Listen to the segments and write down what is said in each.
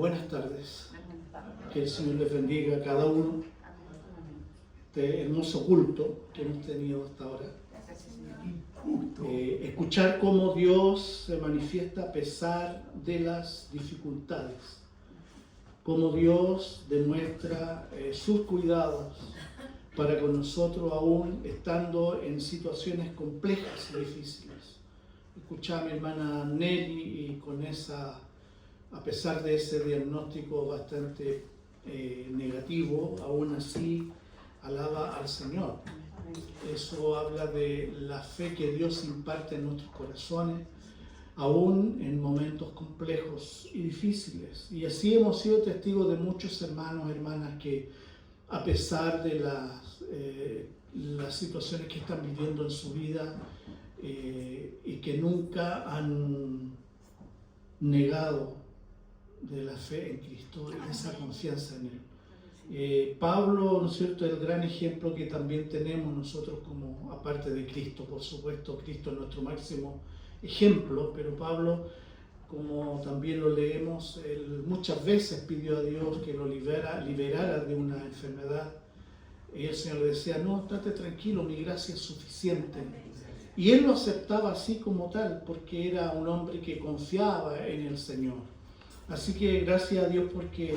Buenas tardes. Que el Señor les bendiga a cada uno. Este hermoso culto que hemos tenido hasta ahora. Escuchar cómo Dios se manifiesta a pesar de las dificultades. Cómo Dios demuestra sus cuidados para con nosotros aún estando en situaciones complejas y difíciles. Escuchaba a mi hermana Nelly y con a pesar de ese diagnóstico bastante negativo, aún así alaba al Señor. Eso habla de la fe que Dios imparte en nuestros corazones, aún en momentos complejos y difíciles. Y así hemos sido testigos de muchos hermanos, hermanas que a pesar de las situaciones que están viviendo en su vida y que nunca han negado de la fe en Cristo y esa confianza en Él. Pablo, ¿no es cierto?, es el gran ejemplo que también tenemos nosotros como, aparte de Cristo, por supuesto, Cristo es nuestro máximo ejemplo, pero Pablo, como también lo leemos, él muchas veces pidió a Dios que lo liberara de una enfermedad, y el Señor le decía, no, estate tranquilo, mi gracia es suficiente. Y él lo aceptaba así como tal, porque era un hombre que confiaba en el Señor. Así que gracias a Dios porque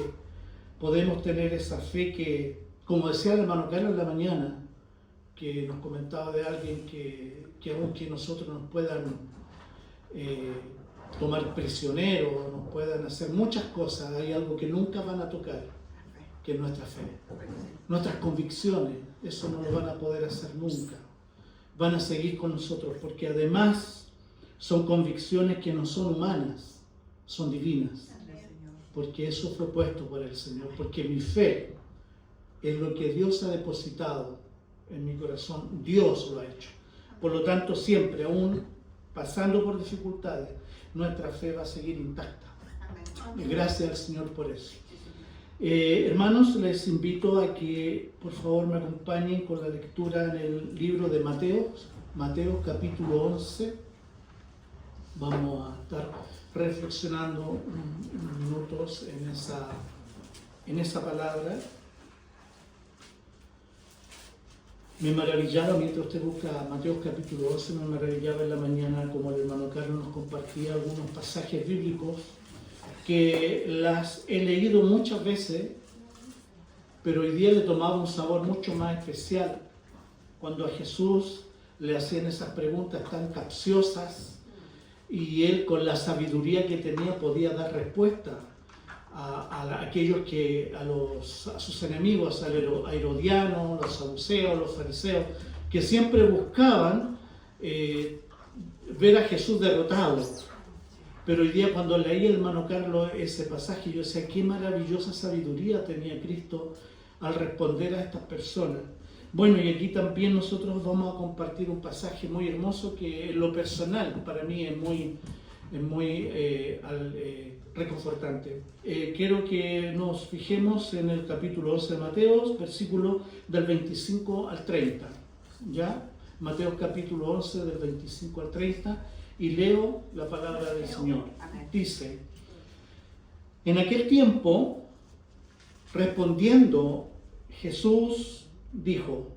podemos tener esa fe que, como decía el hermano Carlos en la mañana, que nos comentaba de alguien que aunque nosotros nos puedan tomar prisioneros, nos puedan hacer muchas cosas, hay algo que nunca van a tocar, que es nuestra fe. Nuestras convicciones, eso no lo van a poder hacer nunca. Van a seguir con nosotros, porque además son convicciones que no son humanas, son divinas. Porque eso fue puesto por el Señor, porque mi fe en lo que Dios ha depositado en mi corazón, Dios lo ha hecho. Por lo tanto, siempre, aún pasando por dificultades, nuestra fe va a seguir intacta. Y gracias al Señor por eso. Hermanos, les invito a que por favor me acompañen con la lectura en el libro de Mateo capítulo 11. Vamos a estar reflexionando unos minutos en esa palabra. Me maravillaba, mientras usted busca Mateo capítulo 11, me maravillaba en la mañana como el hermano Carlos nos compartía algunos pasajes bíblicos que las he leído muchas veces, pero hoy día le tomaba un sabor mucho más especial cuando a Jesús le hacían esas preguntas tan capciosas y él con la sabiduría que tenía podía dar respuesta a aquellos a sus enemigos, a Herodianos, los saduceos, los fariseos, que siempre buscaban ver a Jesús derrotado. Pero hoy día cuando leí el hermano Carlos ese pasaje, yo decía, qué maravillosa sabiduría tenía Cristo al responder a estas personas. Bueno, y aquí también nosotros vamos a compartir un pasaje muy hermoso que en lo personal para mí es muy reconfortante. Quiero que nos fijemos en el capítulo 11 de Mateo, versículo del 25 al 30. ¿Ya? Mateo capítulo 11 del 25 al 30. Y leo la palabra del Señor. Dice, en aquel tiempo, respondiendo, Jesús dijo,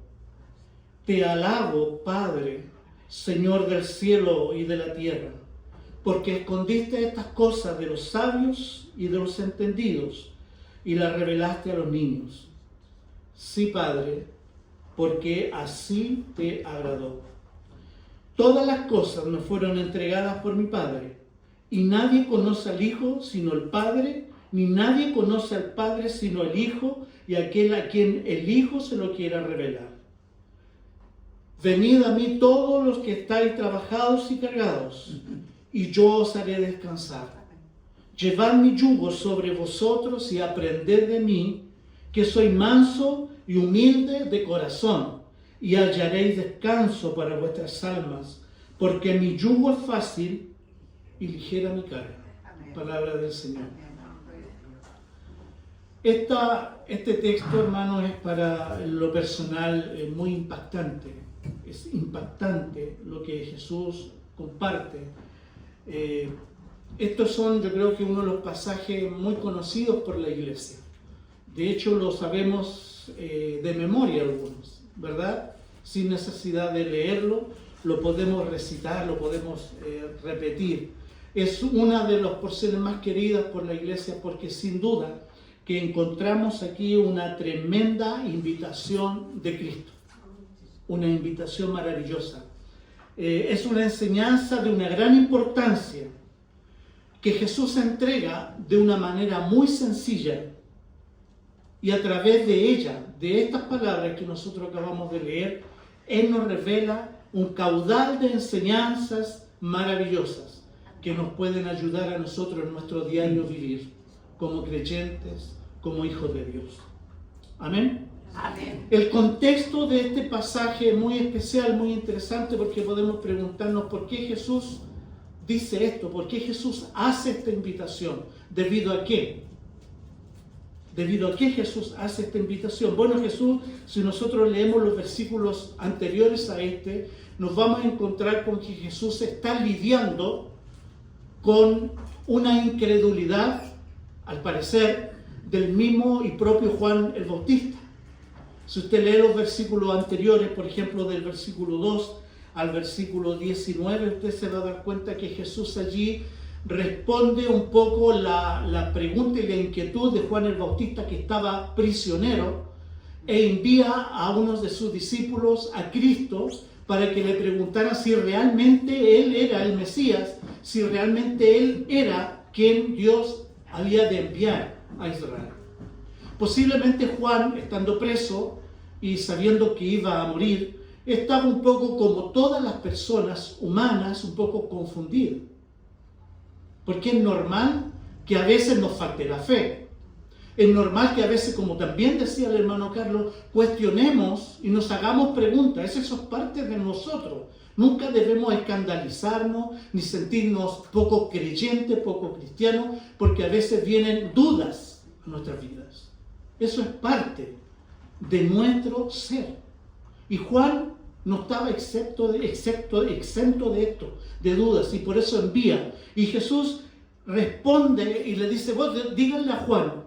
te alabo, Padre, Señor del cielo y de la tierra, porque escondiste estas cosas de los sabios y de los entendidos y las revelaste a los niños. Sí, Padre, porque así te agradó. Todas las cosas me fueron entregadas por mi Padre, y nadie conoce al Hijo sino el Padre, ni nadie conoce al Padre sino el Hijo y aquel a quien el Hijo se lo quiera revelar. Venid a mí todos los que estáis trabajados y cargados, y yo os haré descansar. Llevad mi yugo sobre vosotros y aprended de mí, que soy manso y humilde de corazón, y hallaréis descanso para vuestras almas, porque mi yugo es fácil y ligera mi carga. Palabra del Señor. Este texto, hermanos, es para lo personal muy impactante. Es impactante lo que Jesús comparte. Estos son, yo creo que uno de los pasajes muy conocidos por la iglesia. De hecho, lo sabemos de memoria algunos, ¿verdad? Sin necesidad de leerlo, lo podemos recitar, lo podemos repetir. Es una de las porciones más queridas por la iglesia porque sin duda que encontramos aquí una tremenda invitación de Cristo. Una invitación maravillosa. Es una enseñanza de una gran importancia que Jesús entrega de una manera muy sencilla y a través de ella, de estas palabras que nosotros acabamos de leer, Él nos revela un caudal de enseñanzas maravillosas que nos pueden ayudar a nosotros en nuestro diario vivir como creyentes, como hijos de Dios. Amén. Amén. El contexto de este pasaje es muy especial, muy interesante, porque podemos preguntarnos por qué Jesús dice esto, por qué Jesús hace esta invitación, ¿debido a qué? ¿Debido a qué Jesús hace esta invitación? Bueno, Jesús, si nosotros leemos los versículos anteriores a este, nos vamos a encontrar con que Jesús está lidiando con una incredulidad, al parecer, del mismo y propio Juan el Bautista. Si usted lee los versículos anteriores, por ejemplo, del versículo 2 al versículo 19, usted se va a dar cuenta que Jesús allí responde un poco la pregunta y la inquietud de Juan el Bautista, que estaba prisionero, e envía a unos de sus discípulos a Cristo para que le preguntara si realmente Él era el Mesías, si realmente Él era quien Dios había de enviar a Israel. Posiblemente Juan, estando preso y sabiendo que iba a morir, estaba un poco como todas las personas humanas, un poco confundido. Porque es normal que a veces nos falte la fe. Es normal que a veces, como también decía el hermano Carlos, cuestionemos y nos hagamos preguntas. Eso es parte de nosotros. Nunca debemos escandalizarnos ni sentirnos poco creyentes, poco cristianos, porque a veces vienen dudas a nuestras vidas. Eso es parte de nuestro ser. Y Juan no estaba exento de esto, de dudas, y por eso envía. Y Jesús responde y le dice, vos díganle a Juan,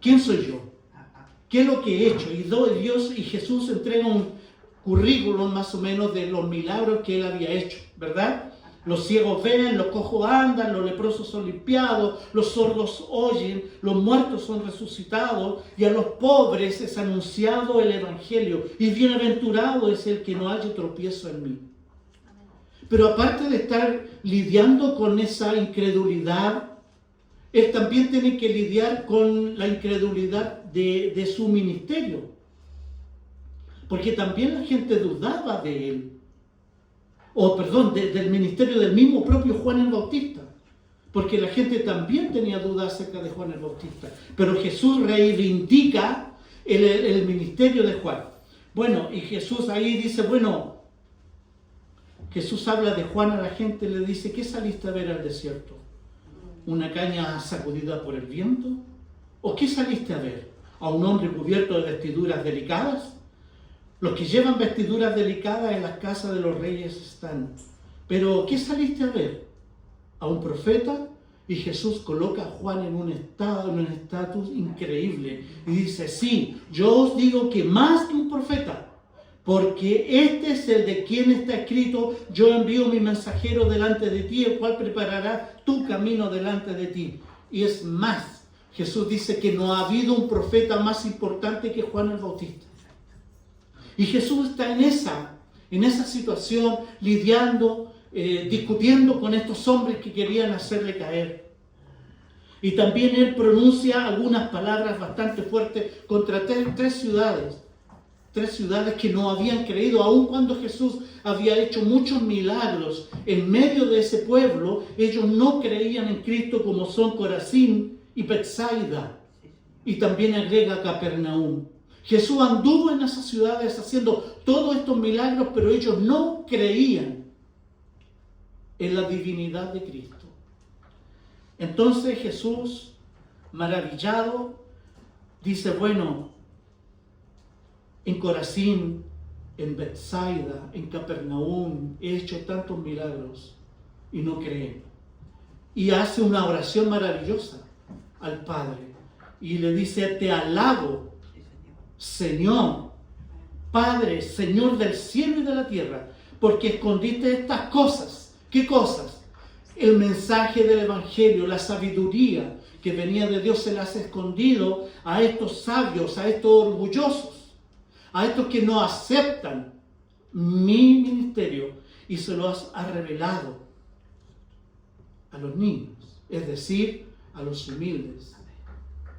¿quién soy yo? ¿Qué es lo que he hecho? Y Jesús entrega un currículum más o menos de los milagros que él había hecho, ¿verdad? Los ciegos ven, los cojos andan, los leprosos son limpiados, los sordos oyen, los muertos son resucitados, y a los pobres es anunciado el Evangelio, y bienaventurado es el que no haya tropiezo en mí. Pero aparte de estar lidiando con esa incredulidad, él también tiene que lidiar con la incredulidad de su ministerio, porque también la gente dudaba de él. Del ministerio del mismo propio Juan el Bautista, porque la gente también tenía dudas acerca de Juan el Bautista, pero Jesús reivindica el ministerio de Juan. Bueno, y Jesús ahí dice, Jesús habla de Juan a la gente, le dice, ¿qué saliste a ver al desierto? ¿Una caña sacudida por el viento? ¿O qué saliste a ver? ¿A un hombre cubierto de vestiduras delicadas? Los que llevan vestiduras delicadas en las casas de los reyes están. Pero, ¿qué saliste a ver? ¿A un profeta? Y Jesús coloca a Juan en un estatus increíble. Y dice, sí, yo os digo que más que un profeta, porque este es el de quien está escrito, yo envío mi mensajero delante de ti, el cual preparará tu camino delante de ti. Y es más, Jesús dice que no ha habido un profeta más importante que Juan el Bautista. Y Jesús está en esa situación, lidiando, discutiendo con estos hombres que querían hacerle caer. Y también Él pronuncia algunas palabras bastante fuertes contra tres ciudades que no habían creído, aun cuando Jesús había hecho muchos milagros en medio de ese pueblo. Ellos no creían en Cristo, como son Corazín y Betsaida, y también agrega Capernaum. Jesús anduvo en esas ciudades haciendo todos estos milagros, pero ellos no creían en la divinidad de Cristo. Entonces Jesús, maravillado, dice, en Corazín, en Betsaida, en Capernaum, he hecho tantos milagros y no creen. y hace una oración maravillosa al Padre. Y le dice: te alabo, Señor, Padre, Señor del cielo y de la tierra, porque escondiste estas cosas. ¿Qué cosas? El mensaje del Evangelio, la sabiduría que venía de Dios, se las has escondido a estos sabios, a estos orgullosos, a estos que no aceptan mi ministerio, y se lo has revelado a los niños, es decir, a los humildes,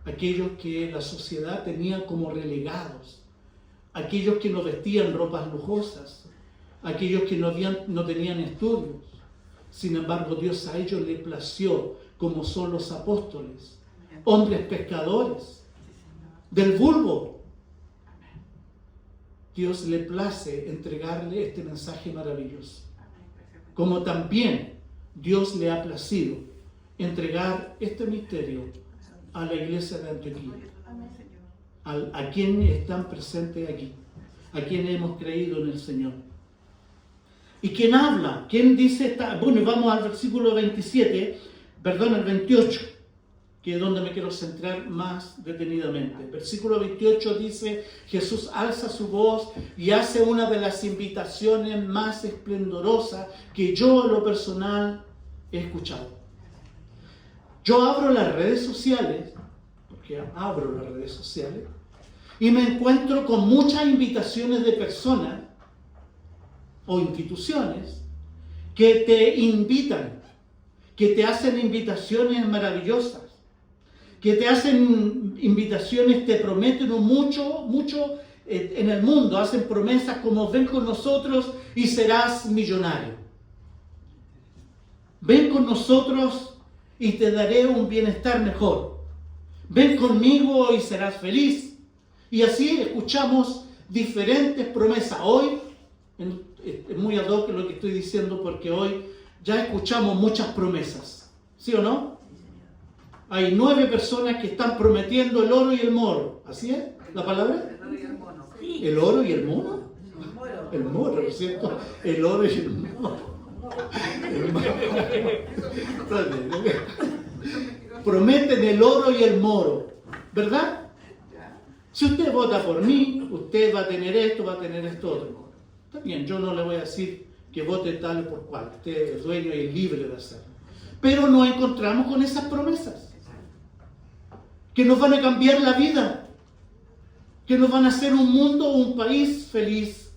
aquellos que la sociedad tenía como relegados, aquellos que no vestían ropas lujosas, aquellos que no tenían estudios. Sin embargo, Dios a ellos le plació, como son los apóstoles, hombres pescadores del vulgo. Dios le place entregarle este mensaje maravilloso, como también Dios le ha placido entregar este misterio a la iglesia de Antioquía, a quienes están presentes aquí, a quienes hemos creído en el Señor. ¿Y quién habla? ¿Quién dice? Bueno, vamos al versículo 27, perdón, el 28, que es donde me quiero centrar más detenidamente. El versículo 28 dice: Jesús alza su voz y hace una de las invitaciones más esplendorosas que yo en lo personal he escuchado. Yo abro las redes sociales, porque abro las redes sociales, y me encuentro con muchas invitaciones de personas o instituciones que te invitan, que te hacen invitaciones maravillosas, que te hacen invitaciones, te prometen mucho en el mundo, hacen promesas como: ven con nosotros y serás millonario. Ven con nosotros y te daré un bienestar mejor. Ven conmigo y serás feliz. Y así escuchamos diferentes promesas. Hoy, es muy ad hoc lo que estoy diciendo, porque hoy ya escuchamos muchas promesas. ¿Sí o no? Hay 9 personas que están prometiendo el oro y el moro. ¿Así es la palabra? El oro y el mono. El moro, ¿no es cierto? El oro y el moro. Prometen el oro y el moro, ¿verdad? Si usted vota por mí, usted va a tener esto, va a tener esto otro. Está bien, yo no le voy a decir que vote tal o por cual. Usted es dueño y libre de hacerlo. Pero nos encontramos con esas promesas que nos van a cambiar la vida, que nos van a hacer un mundo, un país feliz,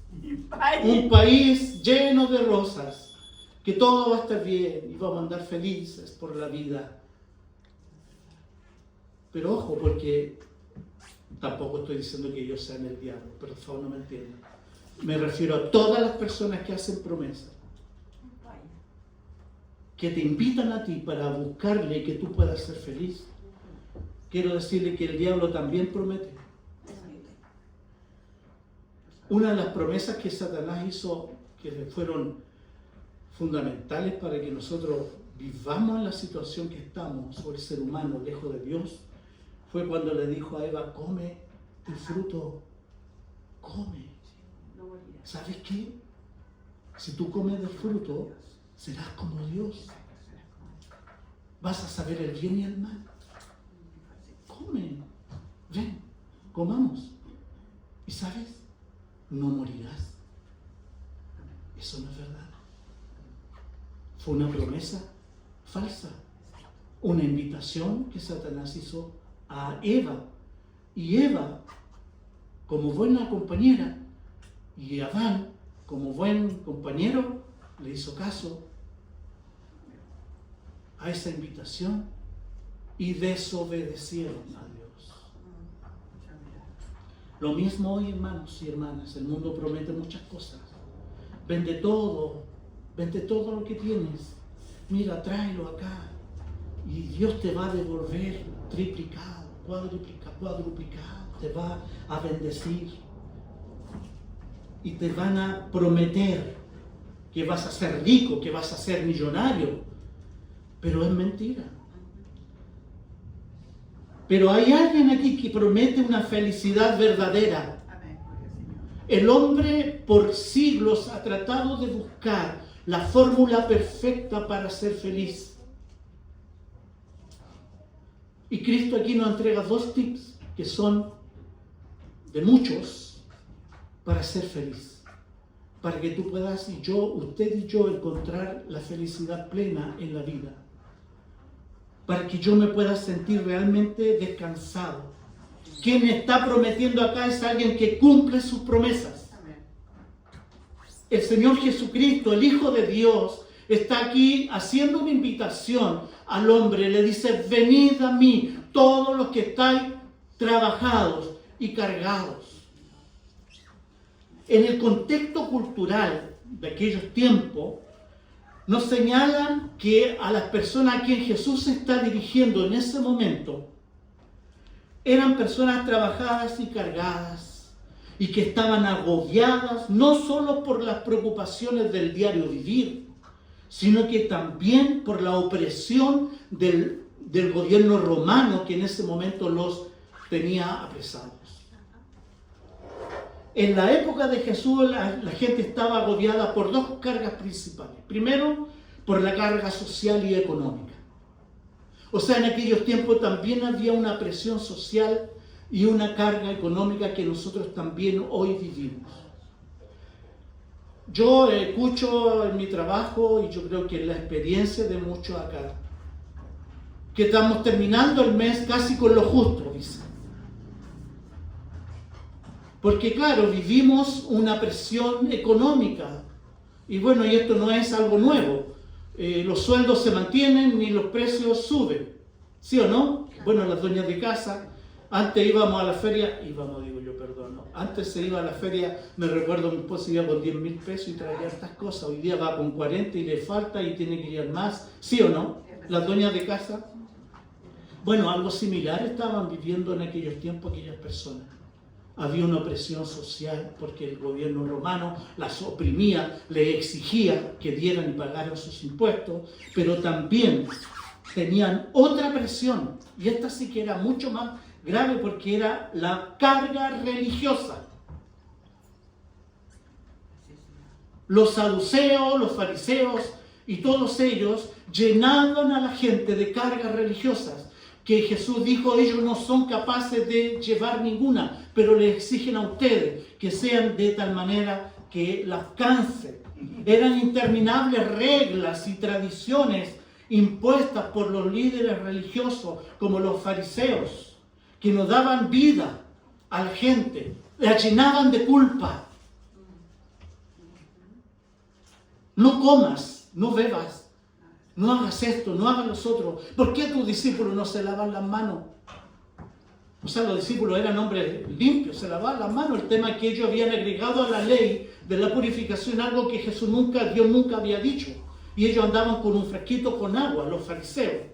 un país lleno de rosas, que todo va a estar bien y vamos a andar felices por la vida. Pero ojo, porque tampoco estoy diciendo que ellos sean el diablo, pero por favor no me entiendan. Me refiero a todas las personas que hacen promesas, que te invitan a ti para buscarle que tú puedas ser feliz. Quiero decirle que el diablo también promete. Una de las promesas que Satanás hizo, que fueron fundamentales para que nosotros vivamos en la situación que estamos, o el ser humano lejos de Dios, fue cuando le dijo a Eva: come el fruto, come. ¿Sabes qué? Si tú comes del fruto, serás como Dios. Vas a saber el bien y el mal. Come, ven, comamos. ¿Y sabes? No morirás. Eso no es verdad. Fue una promesa falsa. Una invitación que Satanás hizo a Eva. Y Eva, como buena compañera, y Adán, como buen compañero, le hizo caso a esa invitación y desobedecieron a Dios. Lo mismo hoy, hermanos y hermanas. El mundo promete muchas cosas. Vende todo lo que tienes. Mira, tráelo acá y Dios te va a devolver triplicado, cuadruplicado, te va a bendecir. Y te van a prometer que vas a ser rico, que vas a ser millonario. Pero es mentira. Pero hay alguien aquí que promete una felicidad verdadera. El hombre por siglos ha tratado de buscar la fórmula perfecta para ser feliz. Y Cristo aquí nos entrega 2 tips que son de muchos para ser feliz. Para que tú puedas, usted y yo, encontrar la felicidad plena en la vida. Para que yo me pueda sentir realmente descansado. Quien está prometiendo acá es alguien que cumple sus promesas. El Señor Jesucristo, el Hijo de Dios, está aquí haciendo una invitación al hombre. Le dice: venid a mí, todos los que estáis trabajados y cargados. En el contexto cultural de aquellos tiempos, nos señalan que a las personas a quien Jesús se está dirigiendo en ese momento eran personas trabajadas y cargadas y que estaban agobiadas no solo por las preocupaciones del diario vivir, sino que también por la opresión del gobierno romano que en ese momento los tenía apresados. En la época de Jesús la gente estaba agobiada por 2 cargas principales. Primero, por la carga social y económica. O sea, en aquellos tiempos también había una presión social y una carga económica que nosotros también hoy vivimos. Yo escucho en mi trabajo, y yo creo que en la experiencia de muchos acá, que estamos terminando el mes casi con lo justo, dicen. Porque claro, vivimos una presión económica. Y bueno, y esto no es algo nuevo. Los sueldos se mantienen ni los precios suben. ¿Sí o no? Bueno, las dueñas de casa, antes íbamos a la feria, antes se iba a la feria, me recuerdo mi esposa iba con 10.000 pesos y traía estas cosas. Hoy día va con 40 y le falta y tiene que ir más. ¿Sí o no? Las dueñas de casa. Bueno, algo similar estaban viviendo en aquellos tiempos aquellas personas. Había una opresión social porque el gobierno romano las oprimía, le exigía que dieran y pagaran sus impuestos, pero también tenían otra presión, y esta sí que era mucho más grave porque era la carga religiosa. Los saduceos, los fariseos y todos ellos llenaban a la gente de cargas religiosas, que Jesús dijo: ellos no son capaces de llevar ninguna, pero le exigen a ustedes que sean de tal manera que las cansen. Eran interminables reglas y tradiciones impuestas por los líderes religiosos, como los fariseos, que no daban vida a la gente, la llenaban de culpa. No comas, no bebas, no hagas esto, no hagas lo otro. ¿Por qué tus discípulos no se lavan las manos? O sea, los discípulos eran hombres limpios, se lavaban las manos. El tema es que ellos habían agregado a la ley de la purificación algo que Dios nunca había dicho. Y ellos andaban con un frasquito con agua, los fariseos.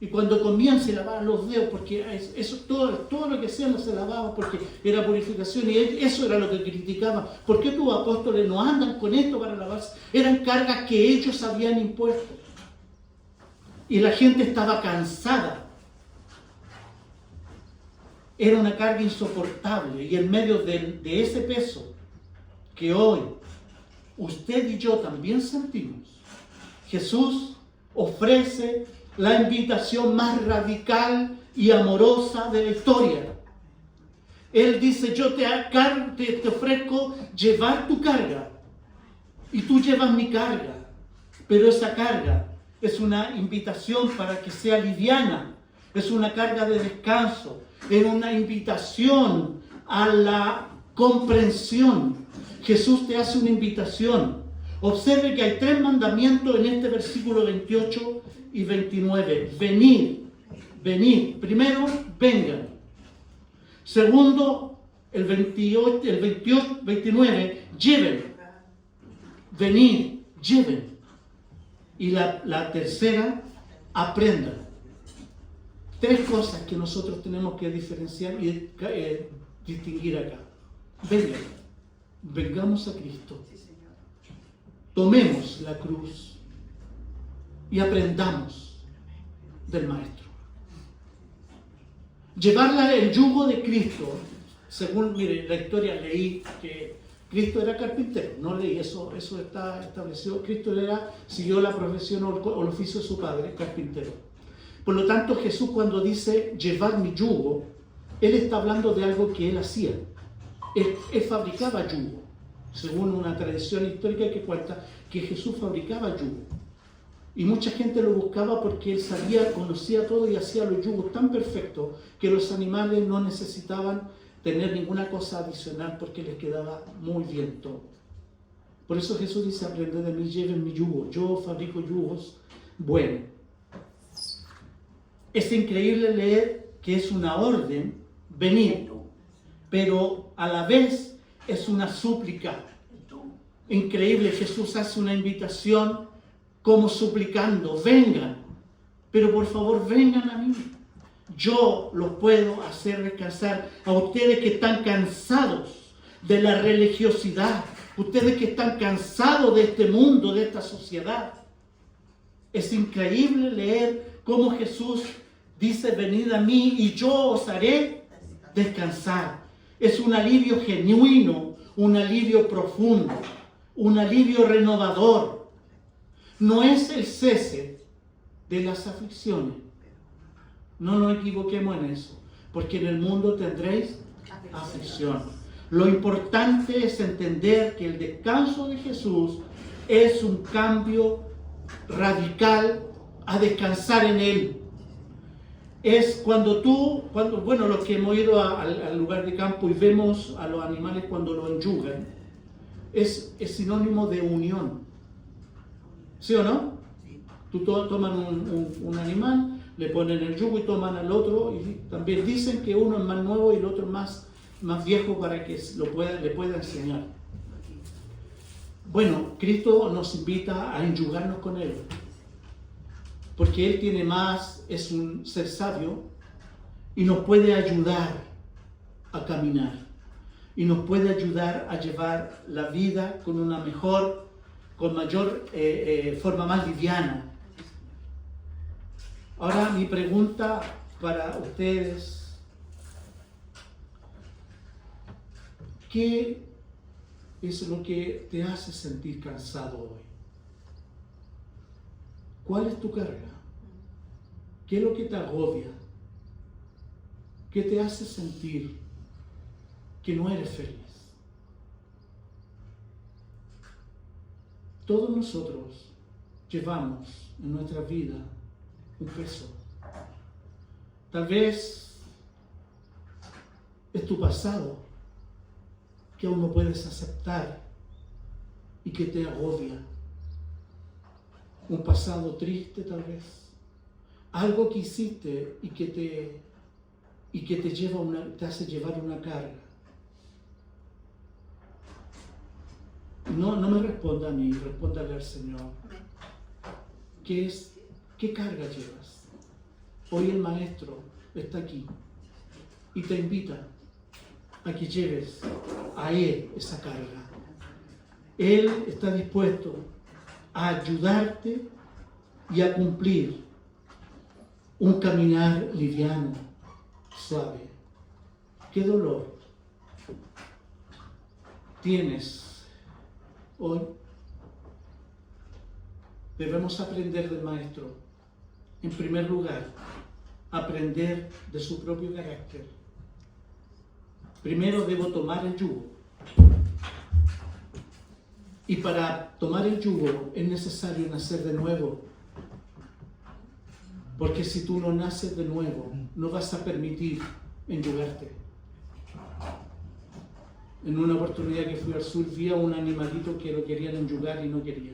Y cuando comían se lavaban los dedos, porque eso, todo lo que hacían se lavaba porque era purificación. Y eso era lo que criticaban. ¿Por qué tus apóstoles no andan con esto para lavarse? Eran cargas que ellos habían impuesto. Y la gente estaba cansada. Era una carga insoportable. Y en medio de ese peso que hoy usted y yo también sentimos, Jesús ofrece la invitación más radical y amorosa de la historia. Él dice: yo te ofrezco llevar tu carga, y tú llevas mi carga, pero esa carga es una invitación para que sea liviana, es una carga de descanso, es una invitación a la comprensión. Jesús te hace una invitación. Observe que hay 3 mandamientos en este versículo 28 y 29. Venid. Primero, vengan. Segundo, el 29, lleven. Venid, lleven. Y la tercera, aprendan. 3 cosas que nosotros tenemos que diferenciar y distinguir acá. Vengan. Vengamos a Cristo. Tomemos la cruz y aprendamos del Maestro. Llevar el yugo de Cristo, según la historia, leí que Cristo era carpintero, no leí, eso está establecido. Cristo siguió la profesión o el oficio de su padre, carpintero. Por lo tanto, Jesús cuando dice llevar mi yugo, Él está hablando de algo que Él hacía. Él fabricaba yugo, según una tradición histórica que cuenta que Jesús fabricaba yugo. Y mucha gente lo buscaba porque Él sabía, conocía todo y hacía los yugos tan perfectos que los animales no necesitaban tener ninguna cosa adicional porque les quedaba muy bien todo. Por eso Jesús dice, aprended de mí, lleven mi yugo. Yo fabrico yugos buenos. Es increíble leer que es una orden, venid, pero a la vez es una súplica. Increíble, Jesús hace una invitación como suplicando, vengan, pero por favor vengan a mí. Yo los puedo hacer descansar a ustedes que están cansados de la religiosidad, ustedes que están cansados de este mundo, de esta sociedad. Es increíble leer cómo Jesús dice, venid a mí y yo os haré descansar. Es un alivio genuino, un alivio profundo, un alivio renovador. No es el cese de las aflicciones. No nos equivoquemos en eso, porque en el mundo tendréis aflicción. Lo importante es entender que el descanso de Jesús es un cambio radical a descansar en Él. Es cuando los que hemos ido al lugar de campo y vemos a los animales cuando los enyugan, es sinónimo de unión. ¿Sí o no? Tú toman un animal, le ponen el yugo y toman al otro, y también dicen que uno es más nuevo y el otro es más viejo para que le pueda enseñar. Bueno, Cristo nos invita a enyugarnos con Él, porque Él tiene más, es un ser sabio y nos puede ayudar a caminar y nos puede ayudar a llevar la vida con mayor forma más liviana. Ahora mi pregunta para ustedes, ¿qué es lo que te hace sentir cansado hoy? ¿Cuál es tu carga? ¿Qué es lo que te agobia? ¿Qué te hace sentir que no eres feliz? Todos nosotros llevamos en nuestra vida un peso. Tal vez es tu pasado que aún no puedes aceptar y que te agobia. Un pasado triste tal vez. Algo que hiciste y que te hace llevar una carga. No me responda a mí, respóndale al Señor. ¿Qué carga llevas? Hoy el Maestro está aquí y te invita a que lleves a Él esa carga. Él está dispuesto a ayudarte y a cumplir un caminar liviano, suave. ¿Qué dolor tienes hoy? Debemos aprender del Maestro. En primer lugar, aprender de su propio carácter. Primero debo tomar el yugo. Y para tomar el yugo es necesario nacer de nuevo. Porque si tú no naces de nuevo, no vas a permitir enyugarte. En una oportunidad que fui al sur, vi a un animalito que lo querían enyugar y no quería.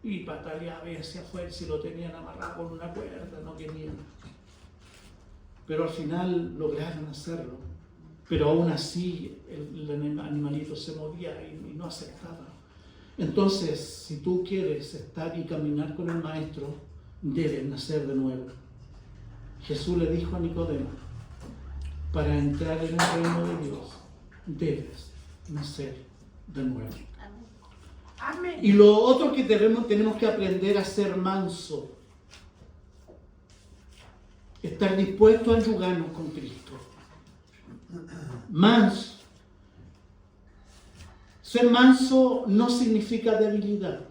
Y pataleaba hacia afuera, si lo tenían amarrado con una cuerda, no querían. Pero al final lograron hacerlo. Pero aún así el animalito se movía y no aceptaba. Entonces, si tú quieres estar y caminar con el Maestro, debes nacer de nuevo. Jesús le dijo a Nicodemo, para entrar en el reino de Dios, debes nacer de nuevo. Amén. Y lo otro que tenemos que aprender a ser manso. Estar dispuesto a enyugarnos con Cristo. Manso. Ser manso no significa debilidad.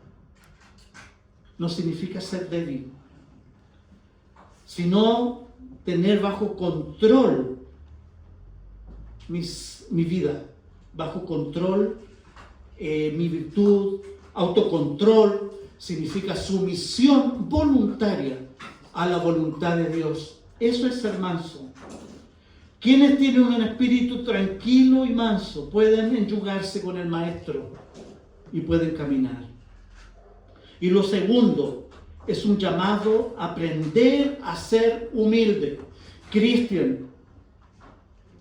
No significa ser débil. sino tener bajo control mi vida, bajo control mi virtud. Autocontrol significa sumisión voluntaria a la voluntad de Dios. Eso es ser manso. Quienes tienen un espíritu tranquilo y manso pueden enyugarse con el Maestro y pueden caminar. Y lo segundo es un llamado a aprender a ser humilde. Christian,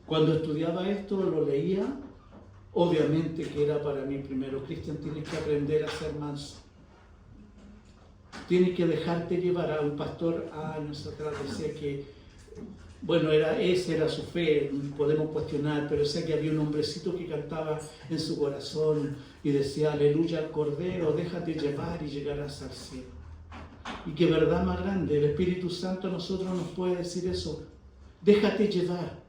cuando estudiaba esto, lo leía, obviamente que era para mí primero. Christian, tienes que aprender a ser manso. Tienes que dejarte llevar. A un pastor años atrás decía que, bueno, esa era su fe, podemos cuestionar, pero decía que había un hombrecito que cantaba en su corazón y decía, aleluya al Cordero, déjate llevar y llegarás al cielo. Y qué verdad más grande, el Espíritu Santo a nosotros nos puede decir eso, déjate llevar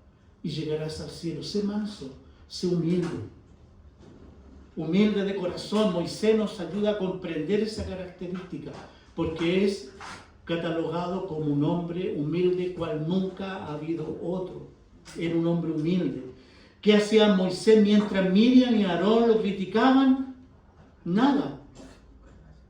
y llegarás al cielo. Sé manso, sé humilde. Humilde de corazón. Moisés nos ayuda a comprender esa característica, porque es catalogado como un hombre humilde cual nunca ha habido otro. Era un hombre humilde. ¿Qué hacía Moisés mientras Miriam y Aarón lo criticaban? Nada.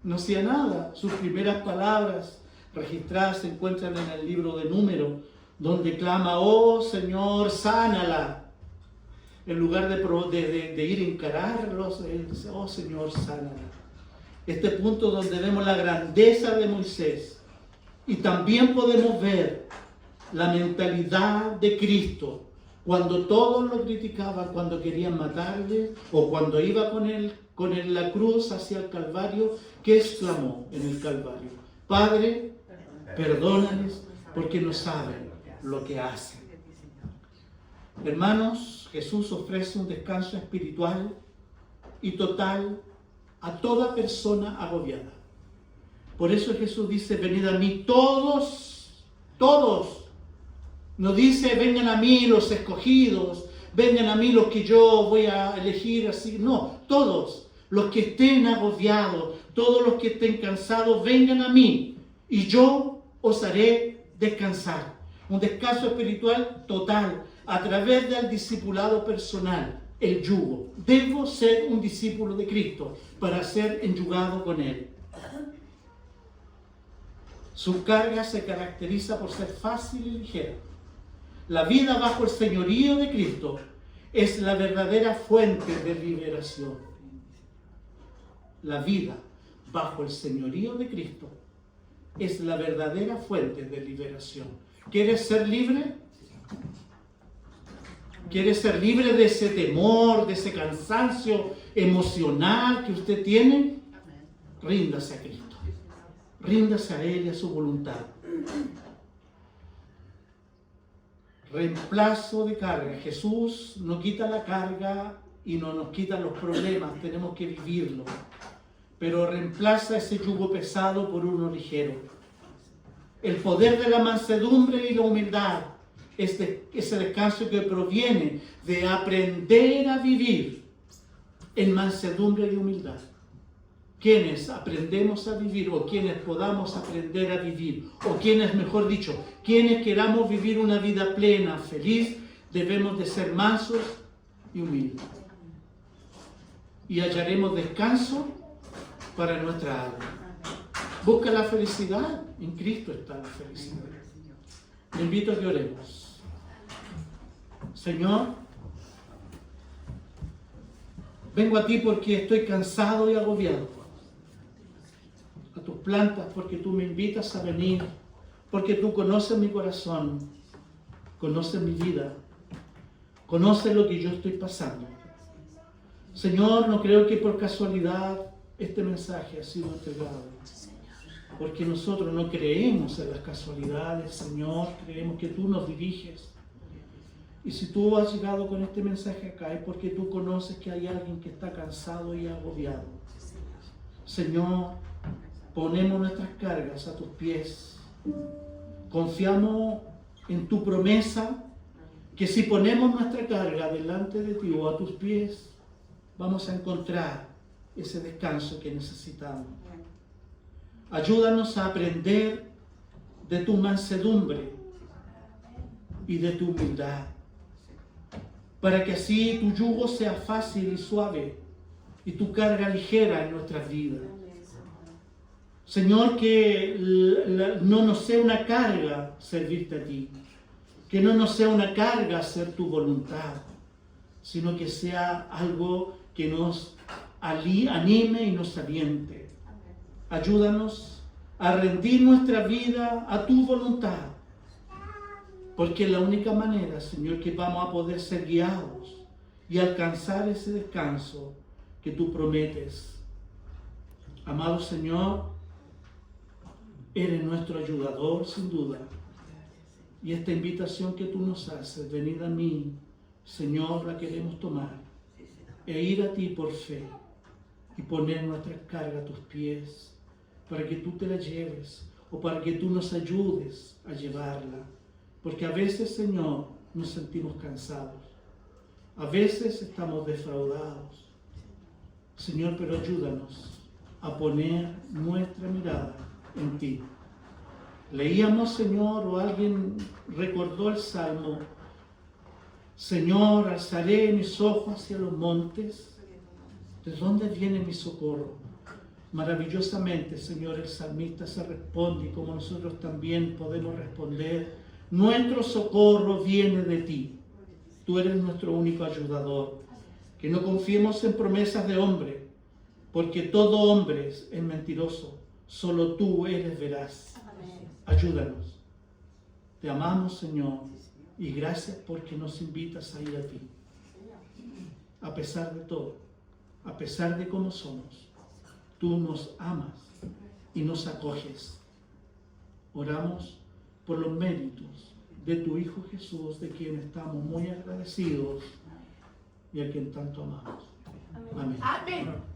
No hacía nada. Sus primeras palabras registradas se encuentran en el libro de Números, donde clama, oh Señor, sánala. En lugar de ir a encararlos, él dice, oh Señor, sánala. Este punto donde vemos la grandeza de Moisés. Y también podemos ver la mentalidad de Cristo. Cuando todos lo criticaban, cuando querían matarle, o cuando iba con él la cruz hacia el Calvario, ¿qué exclamó en el Calvario? Padre, perdónales porque no saben lo que hacen. Hermanos, Jesús ofrece un descanso espiritual y total a toda persona agobiada. Por eso Jesús dice, venid a mí todos, todos. No dice, vengan a mí los escogidos, vengan a mí los que yo voy a elegir así. No, todos, los que estén agobiados, todos los que estén cansados, vengan a mí y yo os haré descansar. Un descanso espiritual total a través del discipulado personal, el yugo. Debo ser un discípulo de Cristo para ser enyugado con Él. Su carga se caracteriza por ser fácil y ligera. La vida bajo el señorío de Cristo es la verdadera fuente de liberación. La vida bajo el señorío de Cristo es la verdadera fuente de liberación. ¿Quieres ser libre? ¿Quieres ser libre de ese temor, de ese cansancio emocional que usted tiene? Ríndase a Cristo. Ríndase a Él y a su voluntad. Reemplazo de carga. Jesús no quita la carga y no nos quita los problemas. Tenemos que vivirlo. Pero reemplaza ese yugo pesado por uno ligero. El poder de la mansedumbre y la humildad es ese descanso que proviene de aprender a vivir en mansedumbre y humildad. Quienes aprendemos a vivir, o quienes podamos aprender a vivir, o quienes, mejor dicho, quienes queramos vivir una vida plena, feliz, debemos de ser mansos y humildes. Y hallaremos descanso para nuestra alma. Busca la felicidad, en Cristo está la felicidad. Le invito a que oremos. Señor, vengo a ti porque estoy cansado y agobiado. A tus plantas porque tú me invitas a venir, porque tú conoces mi corazón, conoces mi vida, conoces lo que yo estoy pasando. Señor, no creo que por casualidad este mensaje ha sido entregado, porque nosotros no creemos en las casualidades, Señor, creemos que tú nos diriges. Y si tú has llegado con este mensaje acá es porque tú conoces que hay alguien que está cansado y agobiado. Señor, ponemos nuestras cargas a tus pies. Confiamos en tu promesa que si ponemos nuestra carga delante de ti o a tus pies, vamos a encontrar ese descanso que necesitamos. Ayúdanos a aprender de tu mansedumbre y de tu humildad, para que así tu yugo sea fácil y suave y tu carga ligera en nuestras vidas. Señor, que no nos sea una carga servirte a ti, que no nos sea una carga hacer tu voluntad, sino que sea algo que nos anime y nos aliente. Ayúdanos a rendir nuestra vida a tu voluntad, porque es la única manera, Señor, que vamos a poder ser guiados y alcanzar ese descanso que tú prometes. Amado Señor, eres nuestro ayudador sin duda, y esta invitación que tú nos haces, venid a mí, Señor, la queremos tomar e ir a ti por fe y poner nuestra carga a tus pies para que tú te la lleves o para que tú nos ayudes a llevarla, porque a veces, Señor, nos sentimos cansados, a veces estamos defraudados, Señor, pero ayúdanos a poner nuestra mirada en ti. Leíamos, Señor, o alguien recordó el Salmo: Señor, alzaré mis ojos hacia los montes. ¿De dónde viene mi socorro? Maravillosamente, Señor, el salmista se responde, y como nosotros también podemos responder: nuestro socorro viene de ti. Tú eres nuestro único ayudador. Que no confiemos en promesas de hombre, porque todo hombre es mentiroso. Solo tú eres veraz. Ayúdanos. Te amamos, Señor, y gracias porque nos invitas a ir a ti. A pesar de todo, a pesar de cómo somos, tú nos amas y nos acoges. Oramos por los méritos de tu Hijo Jesús, de quien estamos muy agradecidos y a quien tanto amamos. Amén. Amén.